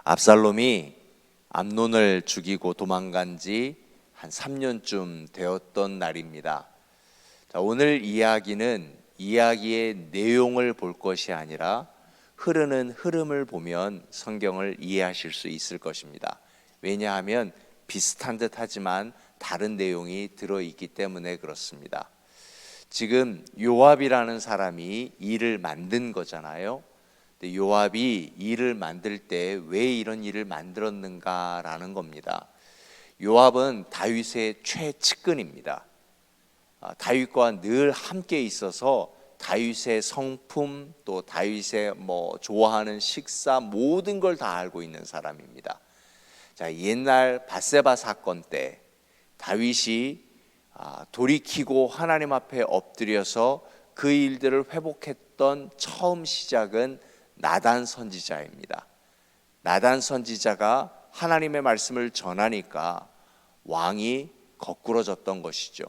압살롬이 암논을 죽이고 도망간 지 한 3년쯤 되었던 날입니다. 자, 오늘 이야기는 이야기의 내용을 볼 것이 아니라 흐르는 흐름을 보면 성경을 이해하실 수 있을 것입니다. 왜냐하면 비슷한 듯 하지만 다른 내용이 들어있기 때문에 그렇습니다. 지금 요압이라는 사람이 일을 만든 거잖아요. 근데 요압이 일을 만들 때 왜 이런 일을 만들었는가라는 겁니다. 요압은 다윗의 최측근입니다. 다윗과 늘 함께 있어서 다윗의 성품, 또 다윗의 좋아하는 식사, 모든 걸 다 알고 있는 사람입니다. 자, 옛날 밧세바 사건 때 다윗이 돌이키고 하나님 앞에 엎드려서 그 일들을 회복했던 처음 시작은 나단 선지자입니다. 나단 선지자가 하나님의 말씀을 전하니까 왕이 거꾸러졌던 것이죠.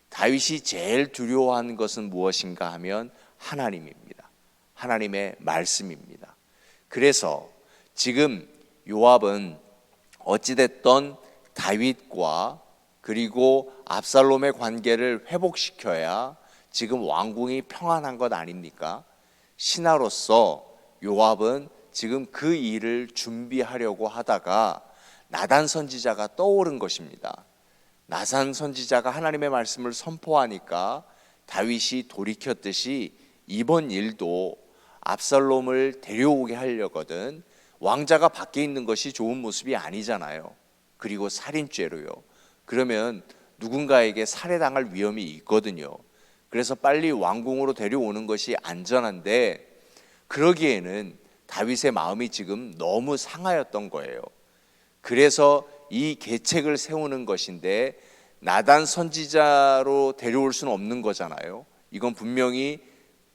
다윗이 제일 두려워하는 것은 무엇인가 하면 하나님입니다. 하나님의 말씀입니다. 그래서 지금 요압은 어찌됐던 다윗과 그리고 압살롬의 관계를 회복시켜야 지금 왕궁이 평안한 것 아닙니까? 신하로서 요압은 지금 그 일을 준비하려고 하다가 나단 선지자가 떠오른 것입니다. 나단 선지자가 하나님의 말씀을 선포하니까 다윗이 돌이켰듯이 이번 일도 압살롬을 데려오게 하려거든. 왕자가 밖에 있는 것이 좋은 모습이 아니잖아요. 그리고 살인죄로요. 그러면 누군가에게 살해당할 위험이 있거든요. 그래서 빨리 왕궁으로 데려오는 것이 안전한데, 그러기에는 다윗의 마음이 지금 너무 상하였던 거예요. 그래서 이 계책을 세우는 것인데, 나단 선지자로 데려올 수는 없는 거잖아요. 이건 분명히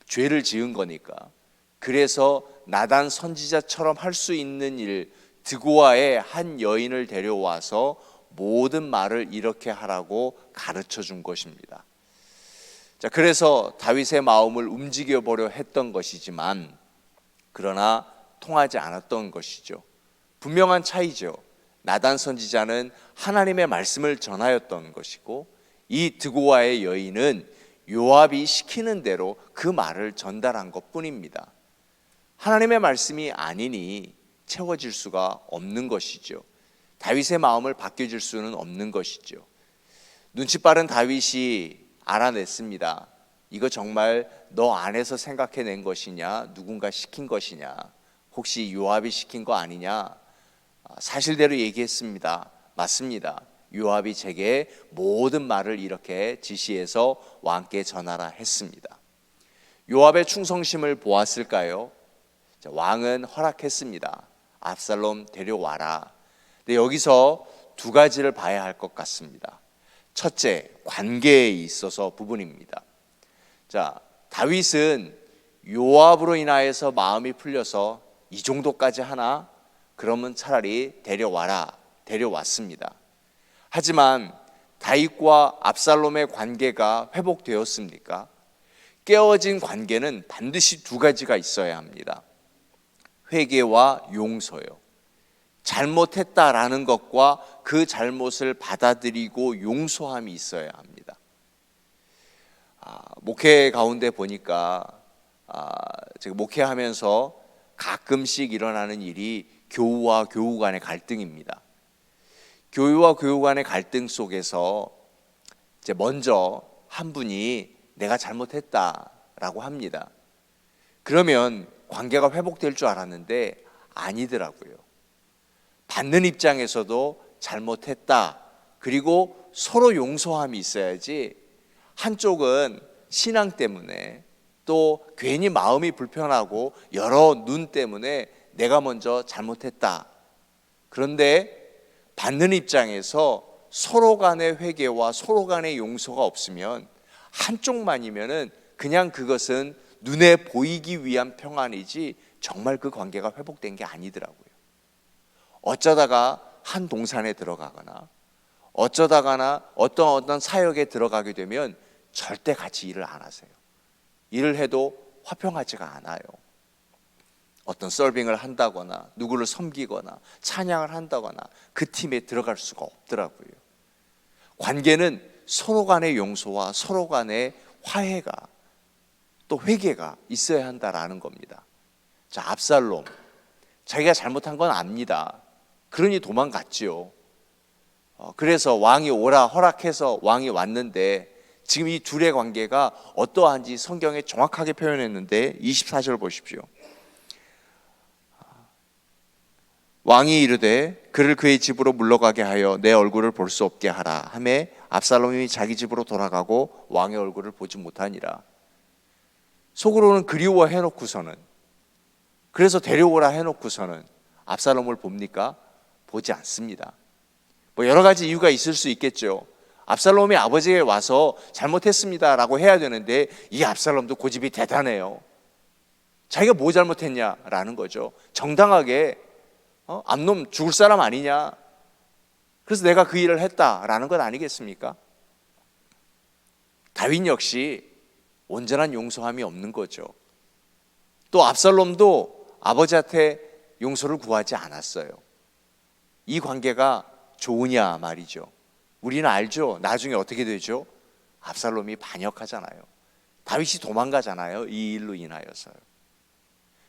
죄를 지은 거니까. 그래서 나단 선지자처럼 할 수 있는 일, 드고아의 한 여인을 데려와서 모든 말을 이렇게 하라고 가르쳐 준 것입니다. 자, 그래서 다윗의 마음을 움직여 보려 했던 것이지만 그러나 통하지 않았던 것이죠. 분명한 차이죠. 나단 선지자는 하나님의 말씀을 전하였던 것이고, 이 드고아의 여인은 요압이 시키는 대로 그 말을 전달한 것뿐입니다. 하나님의 말씀이 아니니 채워질 수가 없는 것이죠. 다윗의 마음을 바뀌어줄 수는 없는 것이죠. 눈치 빠른 다윗이 알아냈습니다. 이거 정말 너 안에서 생각해낸 것이냐, 누군가 시킨 것이냐, 혹시 요압이 시킨 거 아니냐? 사실대로 얘기했습니다. 맞습니다. 요압이 제게 모든 말을 이렇게 지시해서 왕께 전하라 했습니다. 요압의 충성심을 보았을까요? 왕은 허락했습니다. 압살롬 데려와라. 근데 여기서 두 가지를 봐야 할 것 같습니다. 첫째, 관계에 있어서 부분입니다. 자, 다윗은 요압으로 인하여서 마음이 풀려서 이 정도까지 하나? 그러면 차라리 데려와라. 데려왔습니다. 하지만 다윗과 압살롬의 관계가 회복되었습니까? 깨어진 관계는 반드시 두 가지가 있어야 합니다. 회개와 용서요. 잘못했다라는 것과 그 잘못을 받아들이고 용서함이 있어야 합니다. 목회 가운데 보니까 제가 목회하면서 가끔씩 일어나는 일이 교우와 교우 간의 갈등입니다. 교우와 교우 간의 갈등 속에서 이제 먼저 한 분이 내가 잘못했다라고 합니다. 그러면 관계가 회복될 줄 알았는데 아니더라고요. 받는 입장에서도 잘못했다, 그리고 서로 용서함이 있어야지 한쪽은 신앙 때문에 또 괜히 마음이 불편하고 여러 눈 때문에 내가 먼저 잘못했다. 그런데 받는 입장에서 서로 간의 회개와 서로 간의 용서가 없으면 한쪽만이면은 그냥 그것은 눈에 보이기 위한 평안이지 정말 그 관계가 회복된 게 아니더라고요. 어쩌다가 한 동산에 들어가거나 어쩌다가나 어떤 사역에 들어가게 되면 절대 같이 일을 안 하세요. 일을 해도 화평하지가 않아요. 어떤 서빙을 한다거나 누구를 섬기거나 찬양을 한다거나 그 팀에 들어갈 수가 없더라고요. 관계는 서로 간의 용서와 서로 간의 화해가 또 회개가 있어야 한다라는 겁니다. 자, 압살롬 자기가 잘못한 건 압니다. 그러니 도망갔지요. 그래서 왕이 오라 허락해서 왕이 왔는데 지금 이 둘의 관계가 어떠한지 성경에 정확하게 표현했는데 24절 보십시오. 왕이 이르되 그를 그의 집으로 물러가게 하여 내 얼굴을 볼 수 없게 하라 하매 압살롬이 자기 집으로 돌아가고 왕의 얼굴을 보지 못하니라. 속으로는 그리워해 놓고서는, 그래서 데려오라 해놓고서는 압살롬을 봅니까? 보지 않습니다. 뭐 여러 가지 이유가 있을 수 있겠죠. 압살롬이 아버지에게 와서 잘못했습니다라고 해야 되는데 이 압살롬도 고집이 대단해요. 자기가 뭐 잘못했냐라는 거죠. 정당하게 암놈 죽을 사람 아니냐, 그래서 내가 그 일을 했다라는 것 아니겠습니까? 다윗 역시 온전한 용서함이 없는 거죠. 또 압살롬도 아버지한테 용서를 구하지 않았어요. 이 관계가 좋으냐 말이죠. 우리는 알죠. 나중에 어떻게 되죠? 압살롬이 반역하잖아요. 다윗이 도망가잖아요. 이 일로 인하여서요.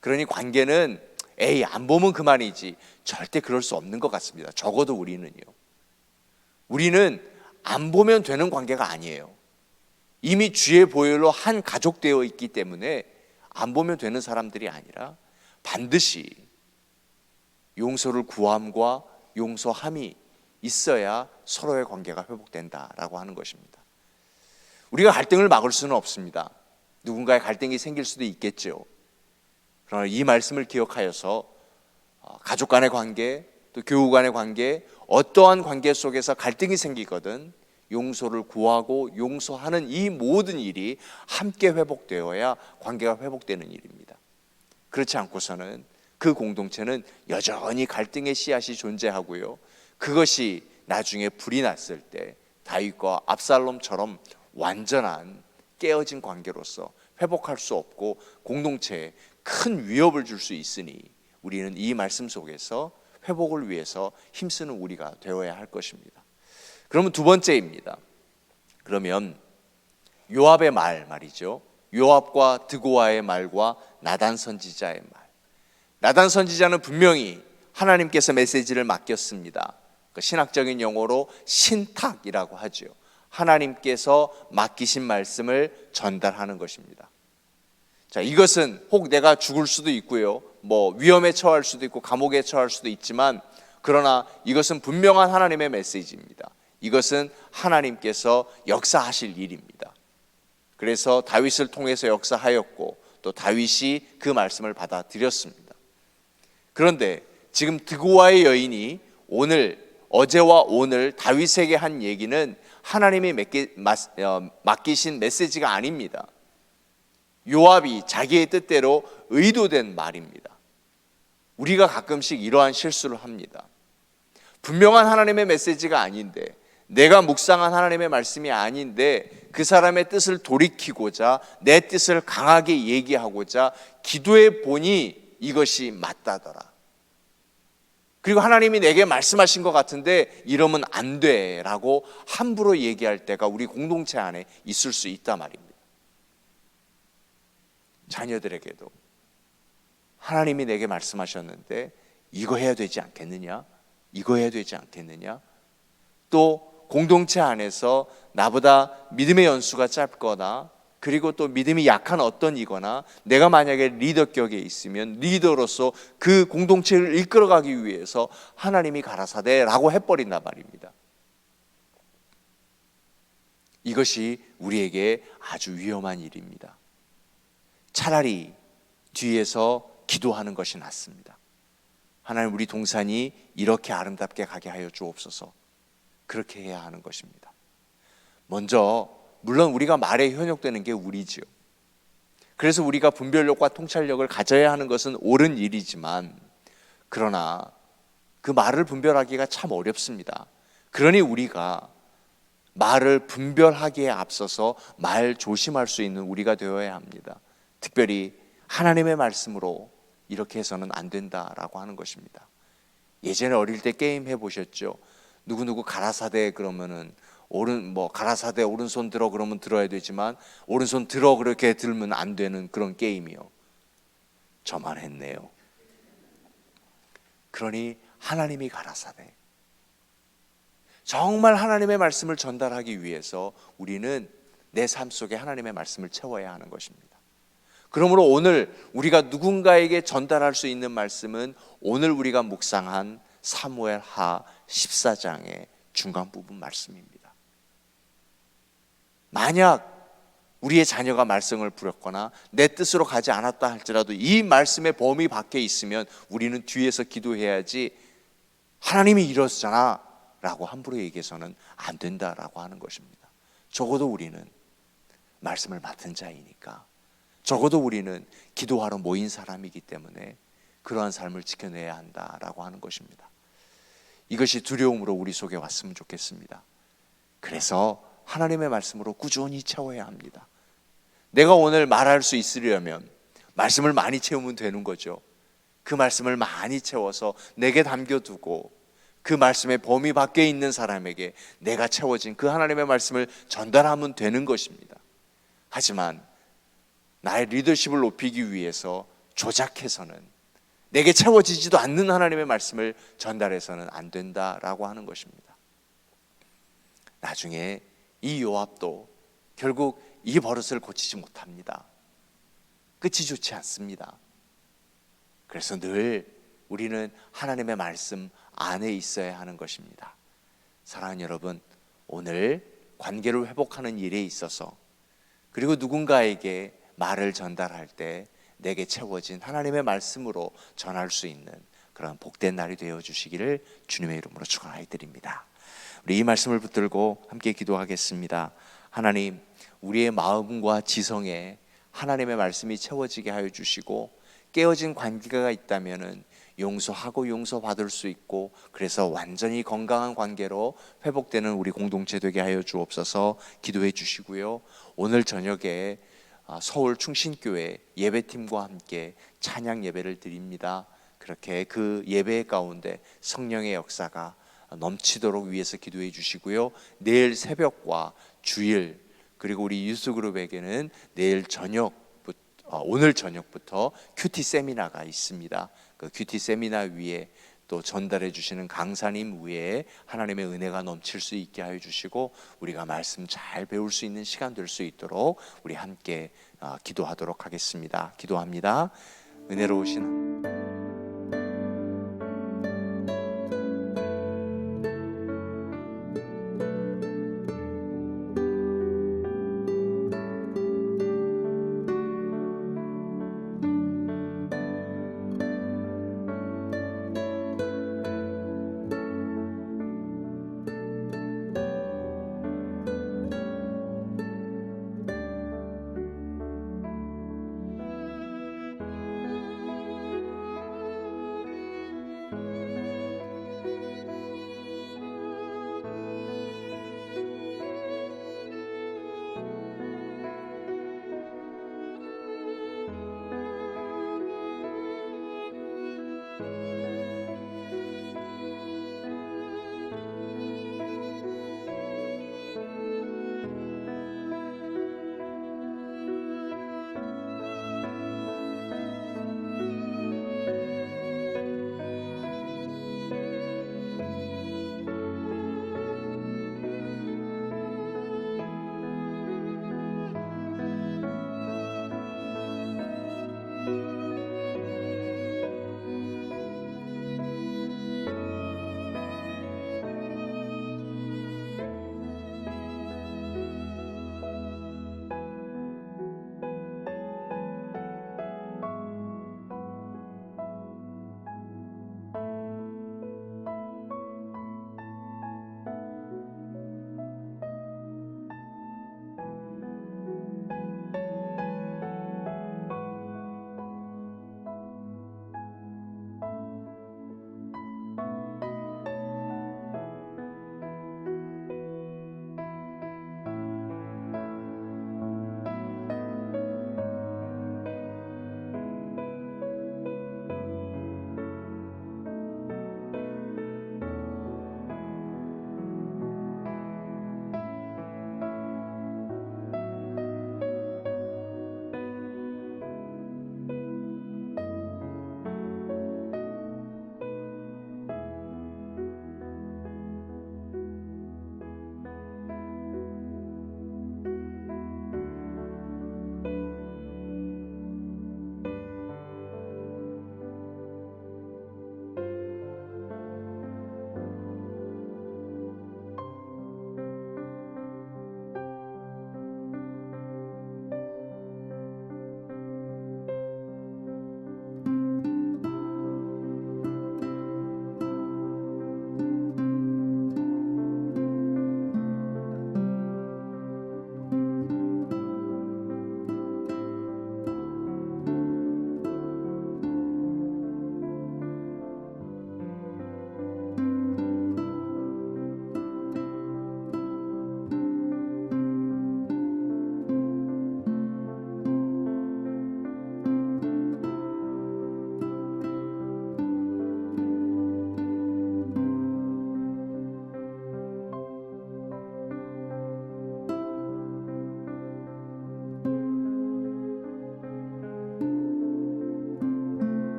그러니 관계는 에이 안 보면 그만이지, 절대 그럴 수 없는 것 같습니다. 적어도 우리는요. 우리는 안 보면 되는 관계가 아니에요. 이미 주의 보혈로 한 가족 되어 있기 때문에 안 보면 되는 사람들이 아니라 반드시 용서를 구함과 용서함이 있어야 서로의 관계가 회복된다라고 하는 것입니다. 우리가 갈등을 막을 수는 없습니다. 누군가의 갈등이 생길 수도 있겠죠. 그러나 이 말씀을 기억하여서 가족 간의 관계, 또 교우 간의 관계, 어떠한 관계 속에서 갈등이 생기거든 용서를 구하고 용서하는 이 모든 일이 함께 회복되어야 관계가 회복되는 일입니다. 그렇지 않고서는 그 공동체는 여전히 갈등의 씨앗이 존재하고요, 그것이 나중에 불이 났을 때 다윗과 압살롬처럼 완전한 깨어진 관계로서 회복할 수 없고 공동체에 큰 위협을 줄 수 있으니 우리는 이 말씀 속에서 회복을 위해서 힘쓰는 우리가 되어야 할 것입니다. 그러면 두 번째입니다. 그러면 요압의 말이죠. 요압과 드고아의 말과 나단 선지자의 말. 나단 선지자는 분명히 하나님께서 메시지를 맡겼습니다. 신학적인 용어로 신탁이라고 하죠. 하나님께서 맡기신 말씀을 전달하는 것입니다. 자, 이것은 혹 내가 죽을 수도 있고요, 뭐 위험에 처할 수도 있고 감옥에 처할 수도 있지만, 그러나 이것은 분명한 하나님의 메시지입니다. 이것은 하나님께서 역사하실 일입니다. 그래서 다윗을 통해서 역사하였고 또 다윗이 그 말씀을 받아들였습니다. 그런데 지금 드고아의 여인이 어제와 오늘 다윗에게 한 얘기는 하나님이 맡기신 메시지가 아닙니다. 요압이 자기의 뜻대로 의도된 말입니다. 우리가 가끔씩 이러한 실수를 합니다. 분명한 하나님의 메시지가 아닌데, 내가 묵상한 하나님의 말씀이 아닌데 그 사람의 뜻을 돌이키고자 내 뜻을 강하게 얘기하고자 기도해 보니 이것이 맞다더라. 그리고 하나님이 내게 말씀하신 것 같은데 이러면 안 돼라고 함부로 얘기할 때가 우리 공동체 안에 있을 수 있단 말입니다. 자녀들에게도 하나님이 내게 말씀하셨는데 이거 해야 되지 않겠느냐? 이거 해야 되지 않겠느냐? 또 공동체 안에서 나보다 믿음의 연수가 짧거나 그리고 또 믿음이 약한 어떤 이거나 내가 만약에 리더격에 있으면 리더로서 그 공동체를 이끌어가기 위해서 하나님이 가라사대라고 해버린단 말입니다. 이것이 우리에게 아주 위험한 일입니다. 차라리 뒤에서 기도하는 것이 낫습니다. 하나님, 우리 동산이 이렇게 아름답게 가게 하여 주옵소서. 그렇게 해야 하는 것입니다. 먼저 물론 우리가 말에 현혹되는 게 우리지요. 그래서 우리가 분별력과 통찰력을 가져야 하는 것은 옳은 일이지만, 그러나 그 말을 분별하기가 참 어렵습니다. 그러니 우리가 말을 분별하기에 앞서서 말 조심할 수 있는 우리가 되어야 합니다. 특별히 하나님의 말씀으로 이렇게 해서는 안 된다라고 하는 것입니다. 예전에 어릴 때 게임 해보셨죠? 누구누구 가라사대 그러면은 가라사대 오른손 들어 그러면 들어야 되지만 오른손 들어 그렇게 들면 안 되는 그런 게임이요. 저만 했네요. 그러니 하나님이 가라사대, 정말 하나님의 말씀을 전달하기 위해서 우리는 내 삶 속에 하나님의 말씀을 채워야 하는 것입니다. 그러므로 오늘 우리가 누군가에게 전달할 수 있는 말씀은 오늘 우리가 묵상한 사무엘하 14장의 중간 부분 말씀입니다. 만약 우리의 자녀가 말썽을 부렸거나 내 뜻으로 가지 않았다 할지라도 이 말씀의 범위 밖에 있으면 우리는 뒤에서 기도해야지, 하나님이 이러잖아 라고 함부로 얘기해서는 안 된다라고 하는 것입니다. 적어도 우리는 말씀을 맡은 자이니까, 적어도 우리는 기도하러 모인 사람이기 때문에 그러한 삶을 지켜내야 한다라고 하는 것입니다. 이것이 두려움으로 우리 속에 왔으면 좋겠습니다. 그래서 하나님의 말씀으로 꾸준히 채워야 합니다. 내가 오늘 말할 수 있으려면 말씀을 많이 채우면 되는 거죠. 그 말씀을 많이 채워서 내게 담겨두고 그 말씀의 범위 밖에 있는 사람에게 내가 채워진 그 하나님의 말씀을 전달하면 되는 것입니다. 하지만 나의 리더십을 높이기 위해서 조작해서는, 내게 채워지지도 않는 하나님의 말씀을 전달해서는 안 된다라고 하는 것입니다. 나중에 이 요압도 결국 이 버릇을 고치지 못합니다. 끝이 좋지 않습니다. 그래서 늘 우리는 하나님의 말씀 안에 있어야 하는 것입니다. 사랑하는 여러분, 오늘 관계를 회복하는 일에 있어서, 그리고 누군가에게 말을 전달할 때 내게 채워진 하나님의 말씀으로 전할 수 있는 그런 복된 날이 되어 주시기를 주님의 이름으로 축원하여 드립니다. 우리 이 말씀을 붙들고 함께 기도하겠습니다. 하나님, 우리의 마음과 지성에 하나님의 말씀이 채워지게 하여 주시고, 깨어진 관계가 있다면은 용서하고 용서받을 수 있고, 그래서 완전히 건강한 관계로 회복되는 우리 공동체 되게 하여 주옵소서. 기도해 주시고요. 오늘 저녁에 서울 충신교회 예배팀과 함께 찬양 예배를 드립니다. 그렇게 그 예배 가운데 성령의 역사가 넘치도록 위해서 기도해 주시고요. 내일 새벽과 주일, 그리고 우리 유스그룹에게는 오늘 저녁부터 큐티 세미나가 있습니다. 그 큐티 세미나 위에 또 전달해 주시는 강사님 위에 하나님의 은혜가 넘칠 수 있게 하여 주시고, 우리가 말씀 잘 배울 수 있는 시간 될 수 있도록 우리 함께 기도하도록 하겠습니다. 기도합니다. 은혜로우신